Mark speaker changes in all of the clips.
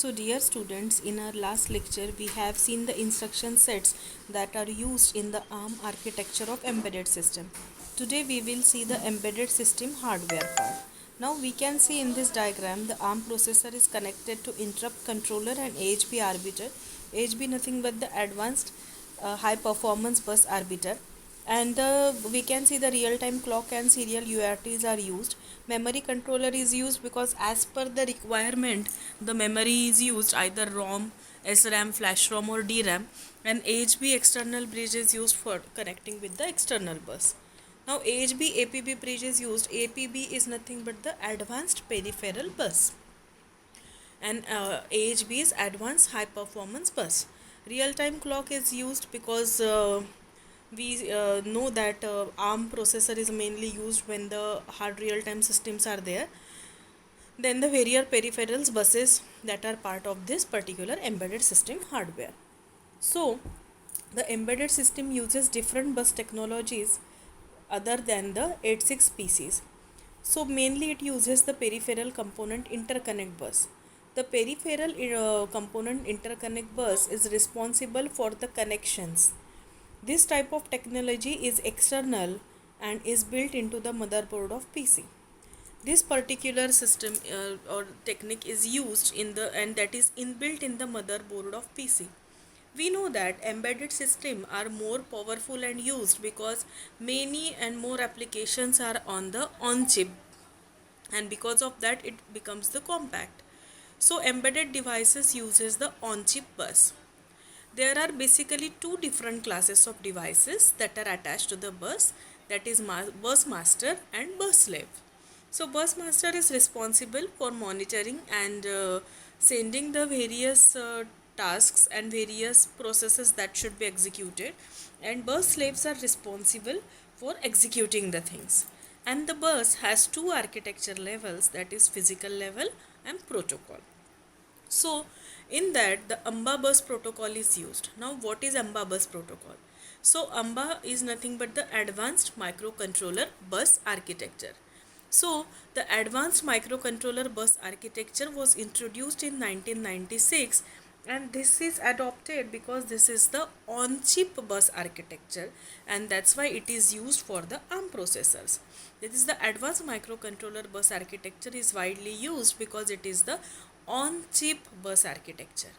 Speaker 1: So dear students, in our last lecture we have seen the instruction sets that are used in the ARM architecture of embedded system. Today we will see the embedded system hardware part. Now we can see in this diagram the ARM processor is connected to interrupt controller and AHB arbiter. AHB nothing but the advanced high performance bus arbiter, and we can see the real-time clock and serial UARTs are used. Memory controller is used because as per the requirement the memory is used, either ROM, SRAM, flash ROM or DRAM, and AHB external bridge is used for connecting with the external bus. Now AHB APB bridge is used. APB is nothing but the advanced peripheral bus, and AHB is advanced high performance bus. Real time clock is used because we know that ARM processor is mainly used when the hard real time systems are there. Then the various peripherals buses that are part of this particular embedded system hardware. So the embedded system uses different bus technologies other than the 86 PCs. So mainly it uses the peripheral component interconnect bus. The peripheral component interconnect bus is responsible for the connections. This type of technology is external and is built into the motherboard of PC. This particular system or technique is used in the and that is inbuilt in the motherboard of PC. We know that embedded systems are more powerful and used because many and more applications are on the on chip, and because of that it becomes the compact. So embedded devices uses the on chip bus. There are basically two different classes of devices that are attached to the bus, that is bus master and bus slave. So bus master is responsible for monitoring and sending the various tasks and various processes that should be executed, and bus slaves are responsible for executing the things. And the bus has two architecture levels, that is physical level and protocol. So in that the AMBA bus protocol is used. Now what is AMBA bus protocol? So AMBA is nothing but the advanced microcontroller bus architecture. So the advanced microcontroller bus architecture was introduced in 1996, and this is adopted because this is the on-chip bus architecture, and that's why it is used for the ARM processors. This is the advanced microcontroller bus architecture is widely used because it is the on-chip bus architecture.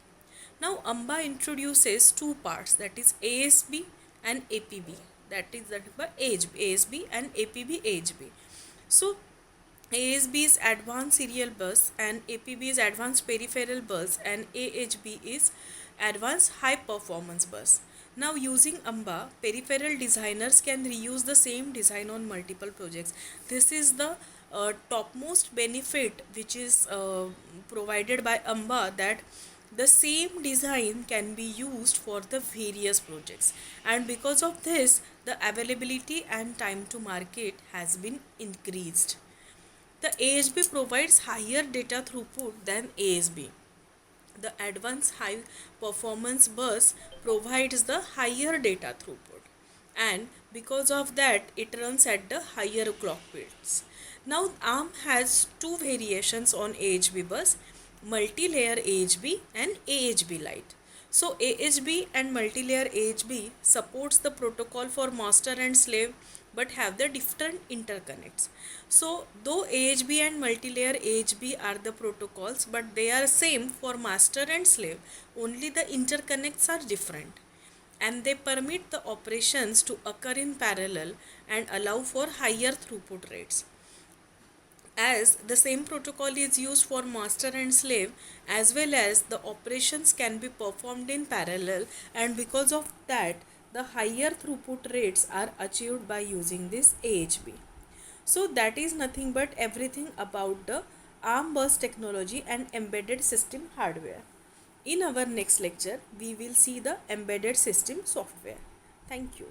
Speaker 1: Now AMBA introduces two parts, that is ASB and APB, that is ASB and APB AHB. So ASB is advanced serial bus and APB is advanced peripheral bus and AHB is advanced high performance bus. Now using AMBA, peripheral designers can reuse the same design on multiple projects. This is the topmost benefit which is provided by AMBA, that the same design can be used for the various projects, and because of this the availability and time to market has been increased. The AHB provides higher data throughput than ASB. The advanced high performance bus provides the higher data throughput, and because of that it runs at the higher clock speeds. Now ARM has two variations on AHB bus, multi-layer AHB and AHB Lite. So AHB and multi-layer AHB supports the protocol for master and slave but have the different interconnects. So though AHB and multi-layer AHB are the protocols, but they are same for master and slave, only the interconnects are different, and they permit the operations to occur in parallel and allow for higher throughput rates. As the same protocol is used for master and slave, as well as the operations can be performed in parallel, and because of that the higher throughput rates are achieved by using this AHB. So that is nothing but everything about the ARM bus technology and embedded system hardware. In our next lecture we will see the embedded system software. Thank you.